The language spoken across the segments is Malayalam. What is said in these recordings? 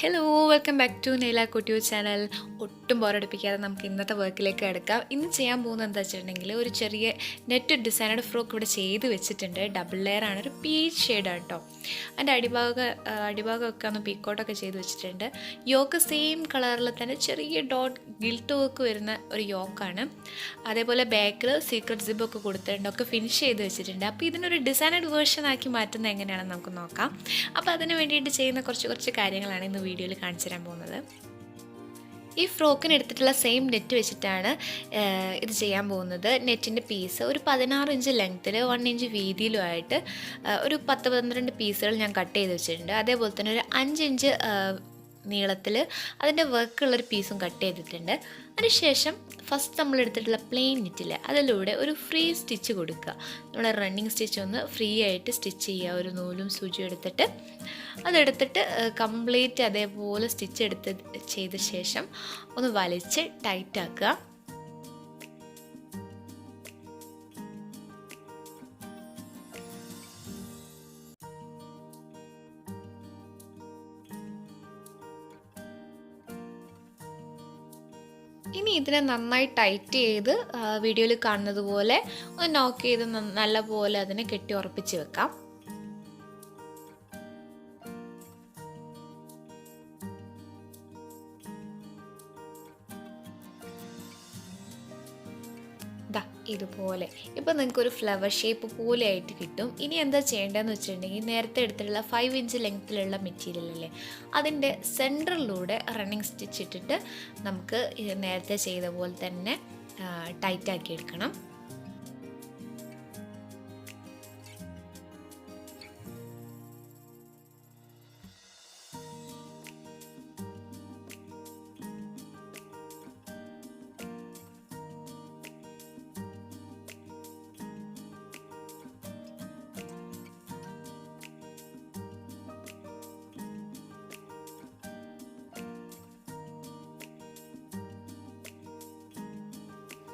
Hello welcome back to Nylah Couture channel. ഒട്ടും ബോറടിപ്പിക്കാതെ നമുക്ക് ഇന്നത്തെ വർക്കിലേക്ക് എടുക്കാം. ഇന്ന് ചെയ്യാൻ പോകുന്നത് എന്താ വെച്ചിട്ടുണ്ടെങ്കിൽ ഒരു ചെറിയ നെറ്റ് ഡിസൈനഡ് ഫ്രോക്ക് ഇവിടെ ചെയ്ത് വെച്ചിട്ടുണ്ട്. ഡബിൾ ലെയർ ആണ്, ഒരു പീച്ച് ഷെയ്ഡാണ് കേട്ടോ. അതിൻ്റെ അടിഭാഗമൊക്കെ ഒന്ന് പീക്കോട്ടൊക്കെ ചെയ്ത് വെച്ചിട്ടുണ്ട്. യോക്ക് സെയിം കളറിൽ തന്നെ ചെറിയ ഡോട്ട് ഗിൽട്ട് വർക്ക് വരുന്ന ഒരു യോക്കാണ്. അതേപോലെ ബാക്കിൽ സീക്രട്ട് സിബൊക്കെ കൊടുത്തിട്ടുണ്ട്, ഒക്കെ ഫിനിഷ് ചെയ്ത് വെച്ചിട്ടുണ്ട്. അപ്പോൾ ഇതിനൊരു ഡിസൈനഡ് വേർഷൻ ആക്കി മാറ്റുന്നത് എങ്ങനെയാണെന്ന് നമുക്ക് നോക്കാം. അപ്പോൾ അതിന് വേണ്ടിയിട്ട് ചെയ്യുന്ന കുറച്ച് കാര്യങ്ങളാണ് ഇന്ന് വീഡിയോയിൽ കാണിച്ചു തരാൻ പോകുന്നത്. ഈ ഫ്രോക്കിന് എടുത്തിട്ടുള്ള സെയിം നെറ്റ് വെച്ചിട്ടാണ് ഇത് ചെയ്യാൻ പോകുന്നത്. നെറ്റിൻ്റെ പീസ് ഒരു 16 ഇഞ്ച് ലെങ്ത്തിൽ 1 ഇഞ്ച് വീതിയിലുമായിട്ട് ഒരു 10-12 പീസുകൾ ഞാൻ കട്ട് ചെയ്ത് വെച്ചിട്ടുണ്ട്. അതേപോലെ തന്നെ ഒരു 5 ഇഞ്ച് നീളത്തിൽ അതിൻ്റെ വർക്കുള്ളൊരു പീസും കട്ട് ചെയ്തിട്ടുണ്ട്. അതിനുശേഷം ഫസ്റ്റ് നമ്മൾ എടുത്തിട്ടുള്ള പ്ലെയിൻ നെറ്റിൽ അതിലൂടെ ഒരു ഫ്രീ സ്റ്റിച്ച് കൊടുക്കുക. നമ്മൾ റണ്ണിങ് സ്റ്റിച്ച് ഒന്ന് ഫ്രീ ആയിട്ട് സ്റ്റിച്ച് ചെയ്യുക. ഒരു നൂലും സൂചിയും എടുത്തിട്ട് അതെടുത്തിട്ട് കംപ്ലീറ്റ് അതേപോലെ സ്റ്റിച്ച് ചെയ്ത ശേഷം ഒന്ന് വലിച്ച് ടൈറ്റാക്കുക. ഇനി ഇതിനെ നന്നായി ടൈറ്റ് ചെയ്ത് വീഡിയോയിൽ കാണുന്നത് പോലെ ഒന്ന് നോക്ക് ചെയ്ത് നല്ലപോലെ അതിനെ കെട്ടി ഉറപ്പിച്ച് വെക്കാം. ഇതുപോലെ ഇപ്പോൾ നിങ്ങൾക്കൊരു ഫ്ലവർ ഷേപ്പ് പോലെ ആയിട്ട് കിട്ടും. ഇനി എന്താ ചെയ്യേണ്ടതെന്ന് വെച്ചിട്ടുണ്ടെങ്കിൽ നേരത്തെ എടുത്തിട്ടുള്ള 5 ഇഞ്ച് ലെങ്ത്തിലുള്ള മെറ്റീരിയൽ അല്ലേ, അതിൻ്റെ സെൻറ്ററിലൂടെ റണ്ണിങ് സ്റ്റിച്ച് ഇട്ടിട്ട് നമുക്ക് നേരത്തെ ചെയ്ത പോലെ തന്നെ ടൈറ്റാക്കി എടുക്കണം.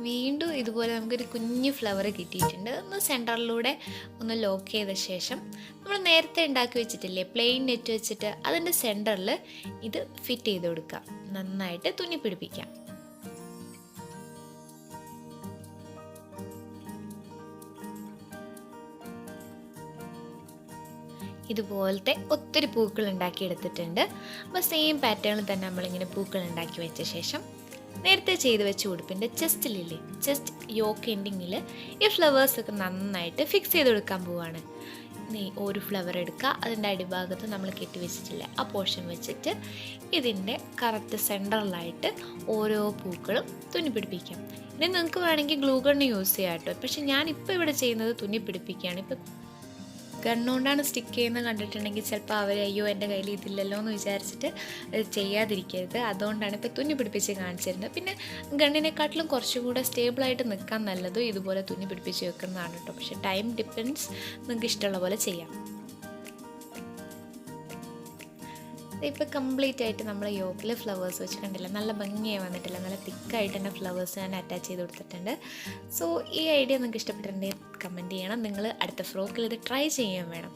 വീണ്ടും ഇതുപോലെ നമുക്കൊരു കുഞ്ഞ് ഫ്ലവർ കിട്ടിയിട്ടുണ്ട്. ഒന്ന് സെൻറ്ററിലൂടെ ഒന്ന് ലോക്ക് ചെയ്ത ശേഷം നമ്മൾ നേരത്തെ ഉണ്ടാക്കി വെച്ചിട്ടില്ലേ പ്ലെയിൻ നെറ്റ് വെച്ചിട്ട് അതിൻ്റെ സെൻറ്ററിൽ ഇത് ഫിറ്റ് ചെയ്ത് കൊടുക്കാം. നന്നായിട്ട് തുന്നി പിടിപ്പിക്കാം. ഇതുപോലത്തെ ഒത്തിരി പൂക്കൾ ഉണ്ടാക്കി എടുത്തിട്ടുണ്ട്. അപ്പോൾ സെയിം പാറ്റേണിൽ തന്നെ നമ്മളിങ്ങനെ പൂക്കൾ ഉണ്ടാക്കി വെച്ച ശേഷം നേരത്തെ ചെയ്ത് വെച്ച ഉടുപ്പിൻ്റെ ചെസ്റ്റ് യോക്ക് എൻഡിങ്ങിൽ ഈ ഫ്ലവേഴ്സൊക്കെ നന്നായിട്ട് ഫിക്സ് ചെയ്ത് കൊടുക്കാൻ പോവുകയാണ്. ഒരു ഫ്ലവർ എടുക്കുക, അതിൻ്റെ അടിഭാഗത്ത് നമ്മൾ കെട്ടി വെച്ചിട്ടില്ല ആ പോർഷൻ വെച്ചിട്ട് ഇതിൻ്റെ കറക്റ്റ് സെൻറ്ററിലായിട്ട് ഓരോ പൂക്കളും തുന്നി പിടിപ്പിക്കാം. ഇനി നിങ്ങൾക്ക് വേണമെങ്കിൽ ഗ്ലൂ ഗണ്ണ് യൂസ് ചെയ്യാം കേട്ടോ. പക്ഷെ ഞാനിപ്പോൾ ഇവിടെ ചെയ്യുന്നത് തുന്നി പിടിപ്പിക്കുകയാണ്. ഇപ്പം ഗണ്ണുകൊണ്ടാണ് സ്റ്റിക്ക് ചെയ്യുന്നത് കണ്ടിട്ടുണ്ടെങ്കിൽ ചിലപ്പോൾ അവർ അയ്യോ എൻ്റെ കയ്യിൽ ഇതില്ലല്ലോ എന്ന് വിചാരിച്ചിട്ട് ചെയ്യാതിരിക്കരുത്. അതുകൊണ്ടാണ് ഇപ്പോൾ തുന്നി പിടിപ്പിച്ച് കാണിച്ചിരുന്നത്. പിന്നെ ഗണ്ണിനെക്കാട്ടിലും കുറച്ചുകൂടെ സ്റ്റേബിളായിട്ട് നിൽക്കാൻ നല്ലതും ഇതുപോലെ തുന്നി പിടിപ്പിച്ച് വെക്കുന്നതാണ് കേട്ടോ. പക്ഷേ ടൈം ഡിപ്പെൻഡ്സ്, നിങ്ങൾക്ക് ഇഷ്ടമുള്ള പോലെ ചെയ്യാം. ഇപ്പോൾ കംപ്ലീറ്റ് ആയിട്ട് നമ്മൾ യോക്കിൽ ഫ്ലവേഴ്സ് വെച്ച് കണ്ടില്ല, നല്ല ഭംഗിയായി വന്നിട്ടില്ല, നല്ല തിക്കായിട്ട് തന്നെ ഫ്ലവേഴ്സ് ഞാൻ അറ്റാച്ച് ചെയ്ത് കൊടുത്തിട്ടുണ്ട്. സോ ഈ ഐഡിയ നിങ്ങൾക്ക് ഇഷ്ടപ്പെട്ടിട്ടുണ്ടെങ്കിൽ കമൻറ്റ് ചെയ്യണം. നിങ്ങൾ അടുത്ത ഫ്രോക്കിൽ ഇത് ട്രൈ ചെയ്യാൻ വേണം.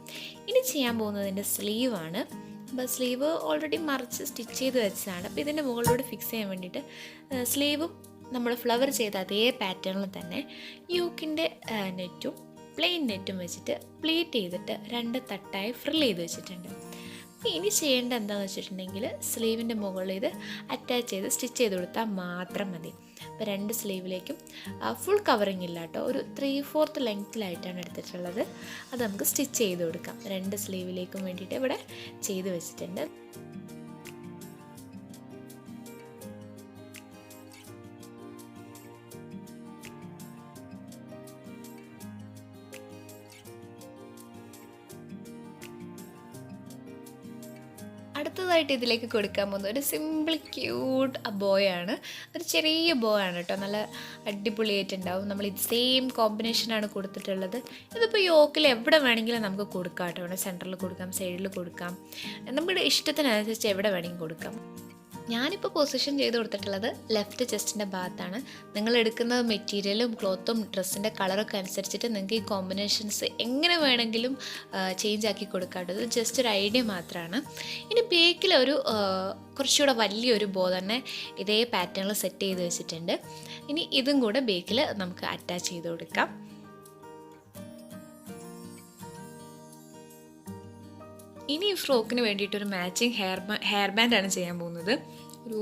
ഇനി ചെയ്യാൻ പോകുന്നതിൻ്റെ സ്ലീവാണ്. അപ്പോൾ സ്ലീവ് ഓൾറെഡി മറിച്ച് സ്റ്റിച്ച് ചെയ്ത് വെച്ചതാണ്. അപ്പോൾ ഇതിൻ്റെ മുകളിലൂടെ ഫിക്സ് ചെയ്യാൻ വേണ്ടിയിട്ട് സ്ലീവും നമ്മൾ ഫ്ലവർ ചെയ്ത അതേ പാറ്റേണിൽ തന്നെ യോക്കിൻ്റെ നെറ്റും പ്ലെയിൻ നെറ്റും വെച്ചിട്ട് പ്ലീറ്റ് ചെയ്തിട്ട് 2 തട്ടായി ഫ്രിൽ ചെയ്ത് വെച്ചിട്ടുണ്ട്. ഇനി ചെയ്യേണ്ട എന്താണെന്ന് വെച്ചിട്ടുണ്ടെങ്കിൽ സ്ലീവിൻ്റെ മുകളിൽ ഇത് അറ്റാച്ച് ചെയ്ത് സ്റ്റിച്ച് ചെയ്ത് കൊടുത്താൽ മാത്രം മതി. അപ്പോൾ 2 സ്ലീവിലേക്കും ഫുൾ കവറിങ് ഇല്ല കേട്ടോ, ഒരു 3/4 ലെങ്ത്തിലായിട്ടാണ് എടുത്തിട്ടുള്ളത്. അത് നമുക്ക് സ്റ്റിച്ച് ചെയ്ത് കൊടുക്കാം. 2 സ്ലീവിലേക്കും വേണ്ടിയിട്ട് ഇവിടെ ചെയ്ത് വെച്ചിട്ടുണ്ട്. അടുത്തതായിട്ട് ഇതിലേക്ക് കൊടുക്കാൻ പോകുന്നത് ഒരു സിമ്പിൾ ക്യൂട്ട് ബോയാണ്. ഒരു ചെറിയ ബോ ആണ് കേട്ടോ, നല്ല അടിപൊളിയായിട്ടുണ്ടാവും. നമ്മൾ ഇത് സെയിം കോമ്പിനേഷനാണ് കൊടുത്തിട്ടുള്ളത്. ഇതിപ്പോൾ യോക്കിൽ എവിടെ വേണമെങ്കിലും നമുക്ക് കൊടുക്കാം കേട്ടോ. ഇവിടെ സെൻറ്ററിൽ കൊടുക്കാം, സൈഡിൽ കൊടുക്കാം, നമ്മുടെ ഇഷ്ടത്തിനനുസരിച്ച് എവിടെ വേണമെങ്കിലും കൊടുക്കാം. ഞാനിപ്പോൾ പൊസിഷൻ ചെയ്ത് കൊടുത്തിട്ടുള്ളത് ലെഫ്റ്റ് ചെസ്റ്റിൻ്റെ ഭാഗത്താണ്. നിങ്ങൾ എടുക്കുന്ന മെറ്റീരിയലും ക്ലോത്തും ഡ്രസ്സിൻ്റെ കളറൊക്കെ അനുസരിച്ചിട്ട് നിങ്ങൾക്ക് ഈ കോമ്പിനേഷൻസ് എങ്ങനെ വേണമെങ്കിലും ചേഞ്ച് ആക്കി കൊടുക്കാറുണ്ട്. ഇത് ജസ്റ്റ് ഒരു ഐഡിയ മാത്രമാണ്. ഇനി ബേക്കിലൊരു കുറച്ചുകൂടെ വലിയൊരു ബോ തന്നെ ഇതേ പാറ്റേണിൽ സെറ്റ് ചെയ്ത് വെച്ചിട്ടുണ്ട്. ഇനി ഇതും കൂടെ ബേക്കിൽ നമുക്ക് അറ്റാച്ച് ചെയ്ത് കൊടുക്കാം. ഇനി ഈ ഫ്രോക്കിന് വേണ്ടിയിട്ടൊരു മാച്ചിങ് ഹെയർ ബാൻഡാണ് ചെയ്യാൻ പോകുന്നത്. ഒരു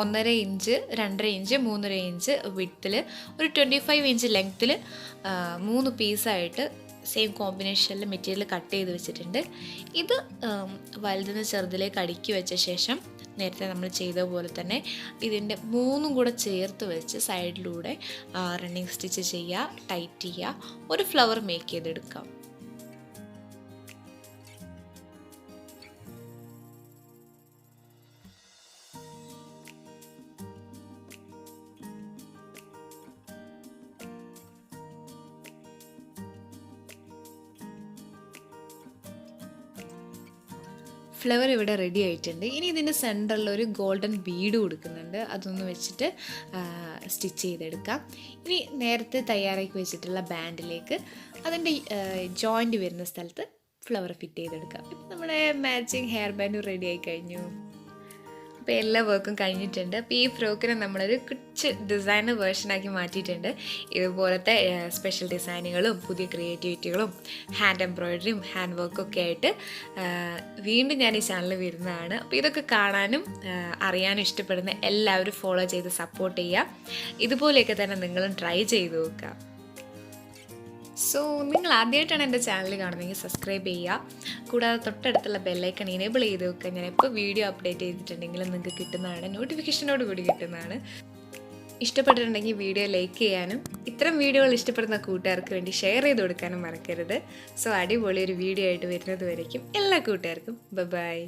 1.5 ഇഞ്ച് 2.5 ഇഞ്ച് 3.5 ഇഞ്ച് വിഡ്ത്തിൽ ഒരു 25 ഇഞ്ച് ലെങ്ത്തിൽ 3 പീസായിട്ട് സെയിം കോമ്പിനേഷനിൽ മെറ്റീരിയൽ കട്ട് ചെയ്ത് വെച്ചിട്ടുണ്ട്. ഇത് വലുതിന് ചെറുതിലേക്ക് അടുക്കി വെച്ച ശേഷം നേരത്തെ നമ്മൾ ചെയ്ത പോലെ തന്നെ ഇതിൻ്റെ 3ഉം കൂടെ ചേർത്ത് വെച്ച് സൈഡിലൂടെ റണ്ണിങ് സ്റ്റിച്ച് ചെയ്യുക, ടൈറ്റ് ചെയ്യുക, ഒരു ഫ്ലവർ മേക്ക് ചെയ്തെടുക്കാം. ഫ്ലവർ ഇവിടെ റെഡി ആയിട്ടുണ്ട്. ഇനി ഇതിൻ്റെ സെൻറ്ററിൽ ഒരു ഗോൾഡൻ ബീഡ് കൊടുക്കുന്നുണ്ട്. അതൊന്ന് വെച്ചിട്ട് സ്റ്റിച്ച് ചെയ്തെടുക്കാം. ഇനി നേരത്തെ തയ്യാറാക്കി വെച്ചിട്ടുള്ള ബാൻഡിലേക്ക് അതിൻ്റെ ജോയിൻ്റ് വരുന്ന സ്ഥലത്ത് ഫ്ലവർ ഫിറ്റ് ചെയ്തെടുക്കാം. ഇപ്പം നമ്മുടെ മാച്ചിങ് ഹെയർ ബാൻഡ് റെഡി ആയി കഴിഞ്ഞു. അപ്പോൾ എല്ലാ വർക്കും കഴിഞ്ഞിട്ടുണ്ട്. അപ്പോൾ ഈ ഫ്രോക്കിനെ നമ്മളൊരു കൊച്ചു ഡിസൈനർ വേർഷനാക്കി മാറ്റിയിട്ടുണ്ട്. ഇതുപോലത്തെ സ്പെഷ്യൽ ഡിസൈനുകളും പുതിയ ക്രിയേറ്റിവിറ്റികളും ഹാൻഡ് എംബ്രോയ്ഡറിയും ഹാൻഡ് വർക്കൊക്കെ ആയിട്ട് വീണ്ടും ഞാൻ ഈ ചാനലിൽ വരുന്നതാണ്. അപ്പോൾ ഇതൊക്കെ കാണാനും അറിയാനും ഇഷ്ടപ്പെടുന്ന എല്ലാവരും ഫോളോ ചെയ്ത് സപ്പോർട്ട് ചെയ്യുക. ഇതുപോലെയൊക്കെ തന്നെ നിങ്ങളും ട്രൈ ചെയ്ത് നോക്കുക. സോ നിങ്ങൾ ആദ്യമായിട്ടാണ് എൻ്റെ ചാനൽ കാണുന്നതെങ്കിൽ സബ്സ്ക്രൈബ് ചെയ്യുക. കൂടാതെ തൊട്ടടുത്തുള്ള ബെല്ലൈക്കൺ എനേബിൾ ചെയ്ത് വെക്കുക. ഞാൻ എപ്പോൾ വീഡിയോ അപ്ഡേറ്റ് ചെയ്തിട്ടുണ്ടെങ്കിലും നിങ്ങൾക്ക് കിട്ടുന്നതാണ്, നോട്ടിഫിക്കേഷനോട് കൂടി കിട്ടുന്നതാണ്. ഇഷ്ടപ്പെട്ടിട്ടുണ്ടെങ്കിൽ വീഡിയോ ലൈക്ക് ചെയ്യാനും ഇത്തരം വീഡിയോകൾ ഇഷ്ടപ്പെടുന്ന കൂട്ടുകാർക്ക് വേണ്ടി ഷെയർ ചെയ്ത് കൊടുക്കാനും മറക്കരുത്. സോ അടിപൊളി ഒരു വീഡിയോ ആയിട്ട് വരുന്നത് വരയ്ക്കും എല്ലാ കൂട്ടുകാർക്കും ബൈ.